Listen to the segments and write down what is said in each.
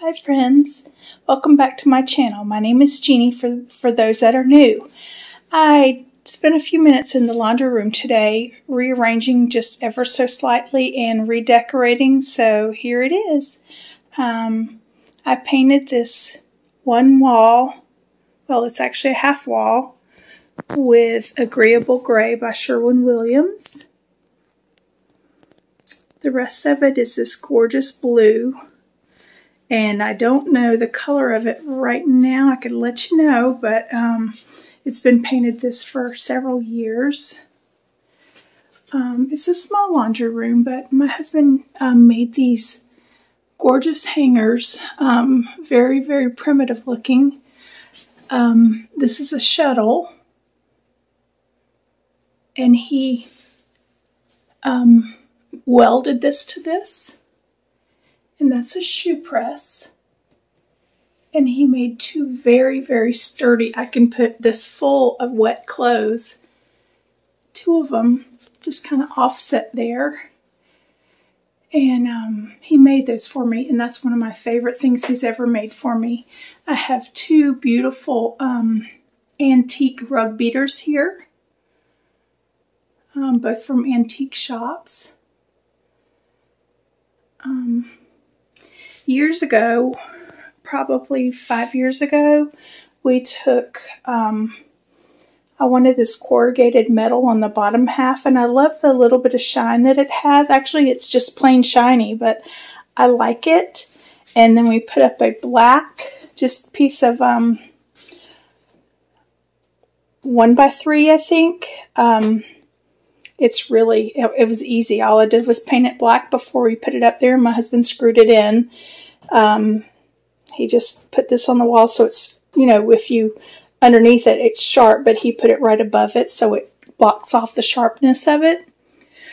Hi friends, welcome back to my channel. My name is Jeannie for those that are new. I spent a few minutes in the laundry room today rearranging just ever so slightly and redecorating, so here it is. I painted this one wall, well it's actually a half wall, with Agreeable Gray by Sherwin-Williams. The rest of it is this gorgeous blue. And I don't know the color of it right now. I could let you know, but it's been painted this for several years. It's a small laundry room, but my husband made these gorgeous hangers, very, very primitive looking. This is a shuttle, and he welded this to this. And that's a shoe press. And he made two very, very sturdy. I can put this full of wet clothes. Two of them just kind of offset there. And he made those for me. And that's one of my favorite things he's ever made for me. I have two beautiful antique rug beaters here. Both from antique shops. Years ago, probably 5 years ago, we took, I wanted this corrugated metal on the bottom half, and I love the little bit of shine that it has. Actually, it's just plain shiny, but I like it. And then we put up a black, just piece of 1x3, I think. It's really, it was easy. All I did was paint it black before we put it up there, and my husband screwed it in. He just put this on the wall so it's, you know, if you, underneath it, it's sharp, but he put it right above it so it blocks off the sharpness of it.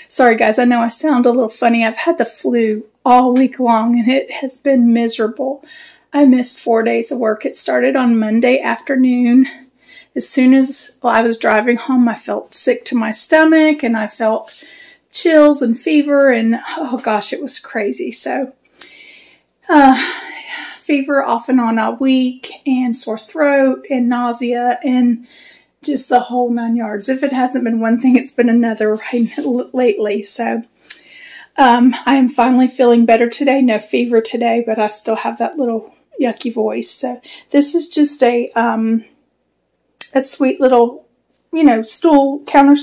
Sorry guys, I know I sound a little funny. I've had the flu all week long and it has been miserable. I missed 4 days of work. It started on Monday afternoon. As soon as I was driving home, I felt sick to my stomach and I felt chills and fever and oh gosh, it was crazy. So, fever off and on all week and sore throat and nausea and just the whole 9 yards. If it hasn't been one thing, it's been another right lately. So, I am finally feeling better today. No fever today, but I still have that little yucky voice. So, this is just a sweet little, you know, stool, counter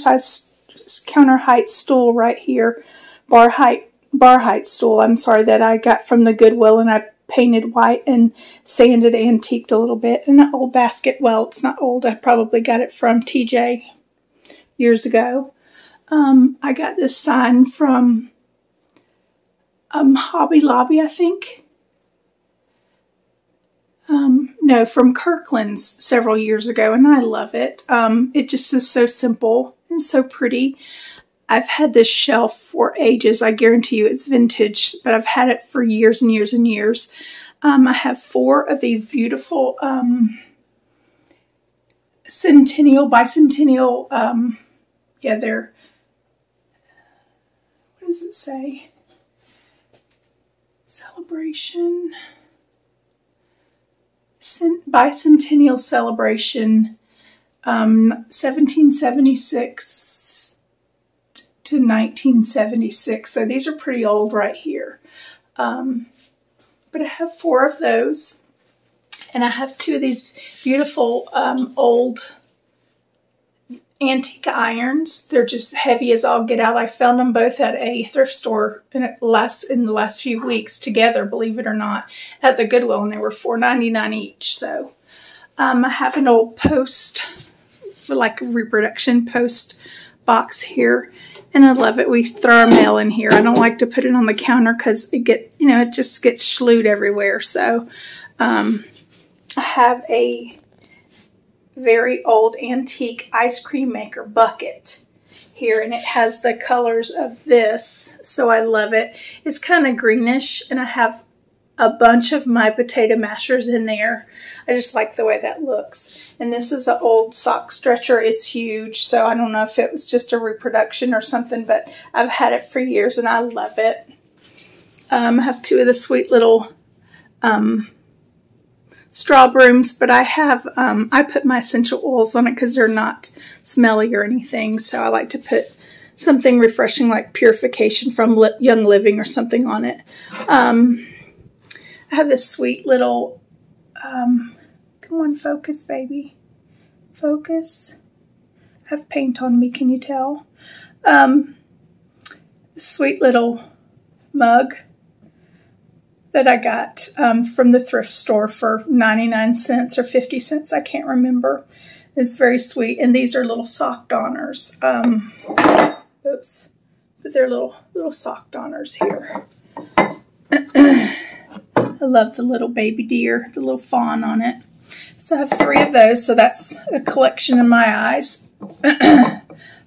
height stool right here, bar height stool, I'm sorry, that I got from the Goodwill, and I painted white and sanded, antiqued a little bit. And an old basket, well, it's not old, I probably got it from TJ years ago. I got this sign from Hobby Lobby, I think. No, from Kirkland's several years ago, and I love it. It just is so simple and so pretty. I've had this shelf for ages. I guarantee you it's vintage, but I've had it for years and years and years. I have 4 of these beautiful bicentennial, yeah, they're, what does it say? Celebration. Bicentennial celebration, 1776 to 1976. So these are pretty old right here. But I have 4 of those. And I have 2 of these beautiful old antique irons. They're just heavy as all get out. I found them both at a thrift store in the last few weeks together, believe it or not, at the Goodwill, and they were $4.99 each. So I have an old post, like a reproduction post box here, and I love it. We throw our mail in here. I don't like to put it on the counter because it just gets slewed everywhere. So I have a very old antique ice cream maker bucket here, and it has the colors of this, so I love it. It's kind of greenish, and I have a bunch of my potato mashers in there. I just like the way that looks. And this is an old sock stretcher. It's huge, so I don't know if it was just a reproduction or something, but I've had it for years and I love it. I have 2 of the sweet little straw brooms, but I have, I put my essential oils on it because they're not smelly or anything. So I like to put something refreshing like Purification from Young Living or something on it. I have this sweet little, come on, focus, baby. Focus. I have paint on me, can you tell? Sweet little mug that I got from the thrift store for 99 cents or 50 cents. I can't remember. It's very sweet. And these are little sock donors. Oops. But they're little sock donors here. I love the little baby deer, the little fawn on it. So I have 3 of those. So that's a collection in my eyes.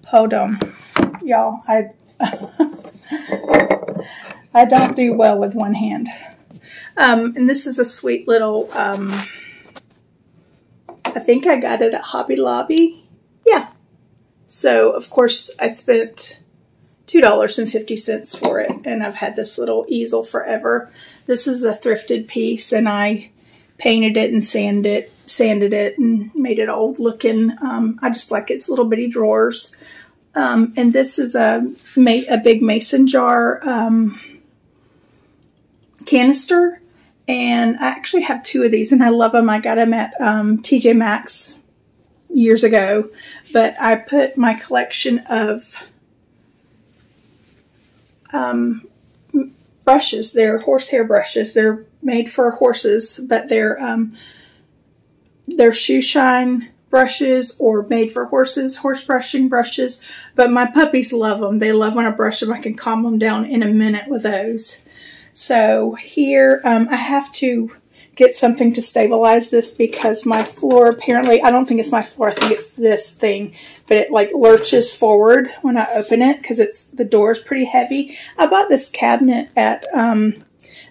Hold on. Y'all, I don't do well with one hand. And this is a sweet little, I think I got it at Hobby Lobby. Yeah. So, of course, I spent $2.50 for it. And I've had this little easel forever. This is a thrifted piece, and I painted it and sanded it and made it old looking. I just like its little bitty drawers. And this is a big mason jar canister. And I actually have 2 of these, and I love them. I got them at TJ Maxx years ago. But I put my collection of brushes. They're horsehair brushes. They're made for horses, but they're shoe shine brushes or made for horses, horse brushing brushes. But my puppies love them. They love when I brush them. I can calm them down in a minute with those. So here, I have to get something to stabilize this because my floor apparently, I don't think it's my floor, I think it's this thing, but it like lurches forward when I open it because the door is pretty heavy. I bought this cabinet at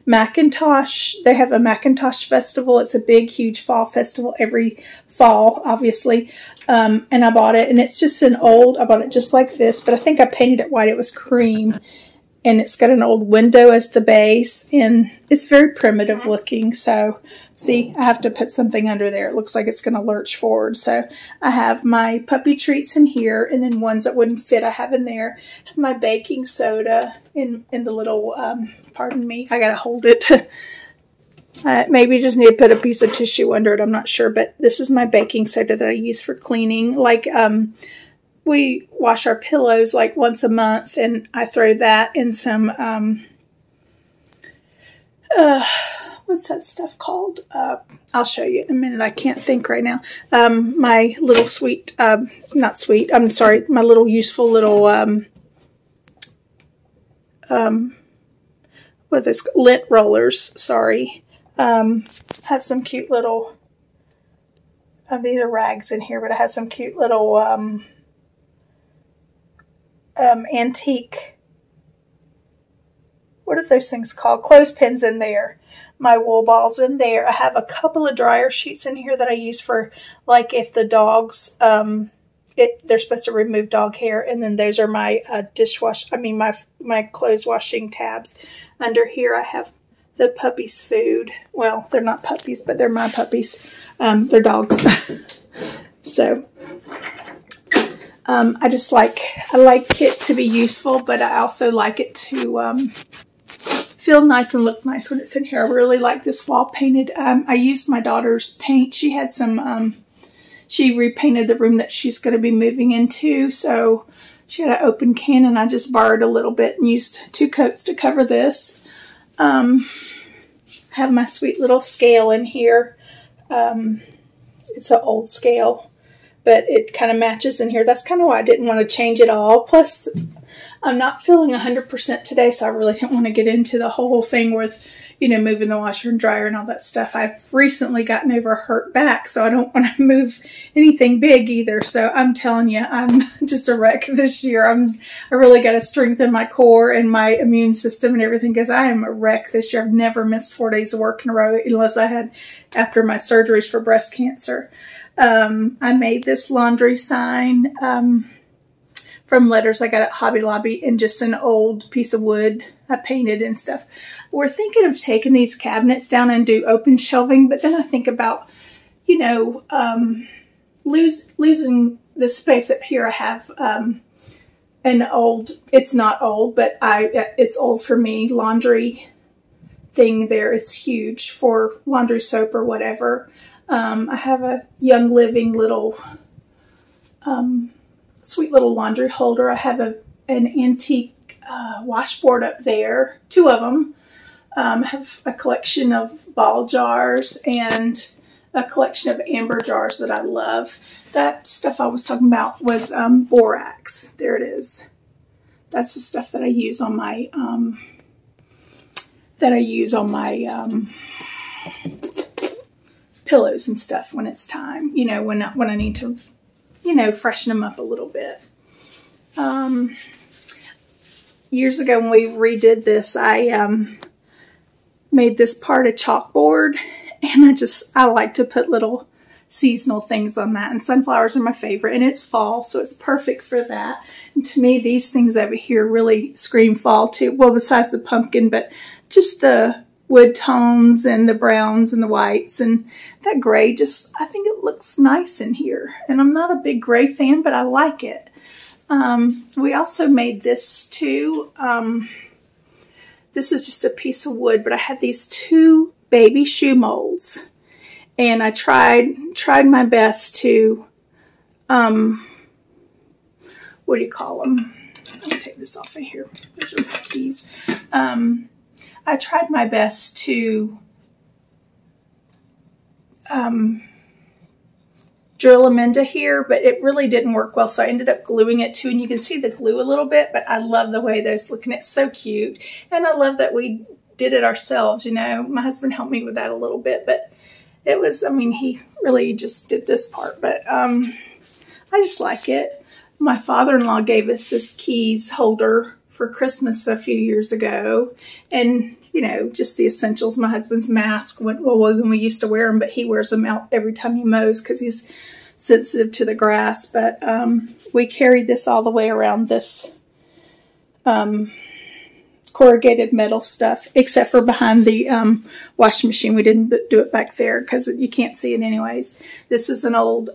Macintosh. They have a Macintosh festival. It's a big, huge fall festival every fall, obviously. And I bought it, and it's just I bought it just like this, but I think I painted it white. It was cream. And it's got an old window as the base, and it's very primitive looking. So, see, I have to put something under there. It looks like it's going to lurch forward. So, I have my puppy treats in here, and then ones that wouldn't fit I have in there. I have my baking soda in the little, pardon me, I got to hold it. Maybe just need to put a piece of tissue under it. I'm not sure, but this is my baking soda that I use for cleaning. Like, we wash our pillows like once a month, and I throw that in some, what's that stuff called? I'll show you in a minute. I can't think right now. My little sweet, not sweet, I'm sorry, my little useful little, what are those? Lint rollers, sorry. Have some cute little, these are rags in here, but I have some cute little, antique, what are those things called? Clothespins in there. My wool balls in there. I have a couple of dryer sheets in here that I use for, like, if the dogs, they're supposed to remove dog hair. And then those are my my clothes washing tabs. Under here I have the puppies' food. Well, they're not puppies, but they're my puppies. They're dogs. So I like it to be useful, but I also like it to feel nice and look nice when it's in here. I really like this wall painted. I used my daughter's paint. She had some, she repainted the room that she's going to be moving into, so she had an open can, and I just borrowed a little bit and used 2 coats to cover this. I have my sweet little scale in here. It's an old scale, but it kind of matches in here. That's kind of why I didn't want to change it all. Plus, I'm not feeling 100% today, so I really didn't want to get into the whole thing with, you know, moving the washer and dryer and all that stuff. I've recently gotten over a hurt back, so I don't want to move anything big either. So I'm telling you, I'm just a wreck this year. I really got to strengthen my core and my immune system and everything, because I am a wreck this year. I've never missed 4 days of work in a row unless I had after my surgeries for breast cancer. I made this laundry sign from letters I got at Hobby Lobby in just an old piece of wood. I painted and stuff. We're thinking of taking these cabinets down and do open shelving, but then I think about, you know, losing the space up here. I have an old, it's not old, but it's old for me, laundry thing there. It's huge for laundry soap or whatever. I have a Young Living little sweet little laundry holder. I have an antique washboard up there, 2 of them. I have a collection of ball jars and a collection of amber jars that I love. That stuff I was talking about was borax. There it is. That's the stuff that I use on my pillows and stuff when it's time. You know, when I need to, you know, freshen them up a little bit. Years ago when we redid this, I made this part a chalkboard, and I like to put little seasonal things on that, and sunflowers are my favorite, and it's fall, so it's perfect for that. And to me, these things over here really scream fall too. Well, besides the pumpkin, but just the wood tones and the browns and the whites and that gray, just, I think it looks nice in here. And I'm not a big gray fan, but I like it. We also made this too. This is just a piece of wood, but I had these 2 baby shoe molds, and I tried my best to, what do you call them? Let me take this off of here. There's your keys. I tried my best to drill them into here, but it really didn't work well, so I ended up gluing it too, and you can see the glue a little bit, but I love the way those look, and it's so cute, and I love that we did it ourselves. You know, my husband helped me with that a little bit, but it was, I mean, he really just did this part, but I just like it. My father-in-law gave us this keys holder for Christmas a few years ago, and you know, just the essentials. My husband's mask, when we used to wear them, but he wears them out every time he mows because he's sensitive to the grass. But we carried this all the way around this corrugated metal stuff, except for behind the washing machine. We didn't do it back there because you can't see it anyways. This is an old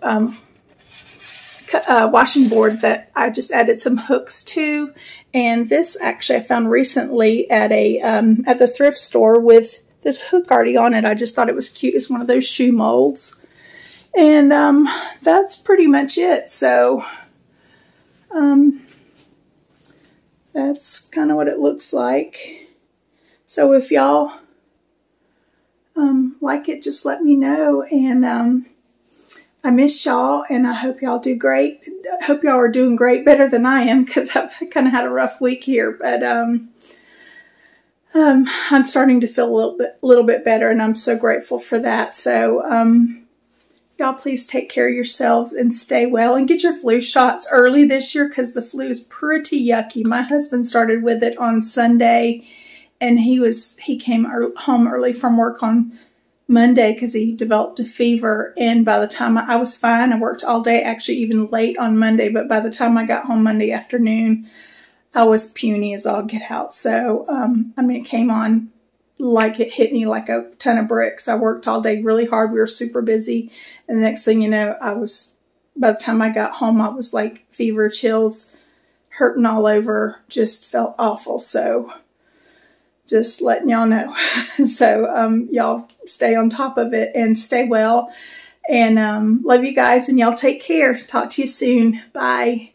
washing board that I just added some hooks to, and this actually I found recently at the thrift store with this hook already on it. I just thought it was cute. It's one of those shoe molds, and that's pretty much it. So that's kind of what it looks like. So if y'all like it, just let me know, and I miss y'all, and I hope y'all do great. I hope y'all are doing great, better than I am, because I've kind of had a rough week here. But I'm starting to feel a little bit better, and I'm so grateful for that. So y'all please take care of yourselves and stay well, and get your flu shots early this year, because the flu is pretty yucky. My husband started with it on Sunday, and he came home early from work on Monday because he developed a fever, and by the time I was fine, I worked all day, actually even late on Monday, but by the time I got home Monday afternoon, I was puny as all get out. So, I mean, it came on like it hit me like a ton of bricks. I worked all day really hard. We were super busy, and the next thing you know, by the time I got home, I was like fever, chills, hurting all over, just felt awful. So just letting y'all know. So y'all stay on top of it and stay well. And love you guys, and y'all take care. Talk to you soon. Bye.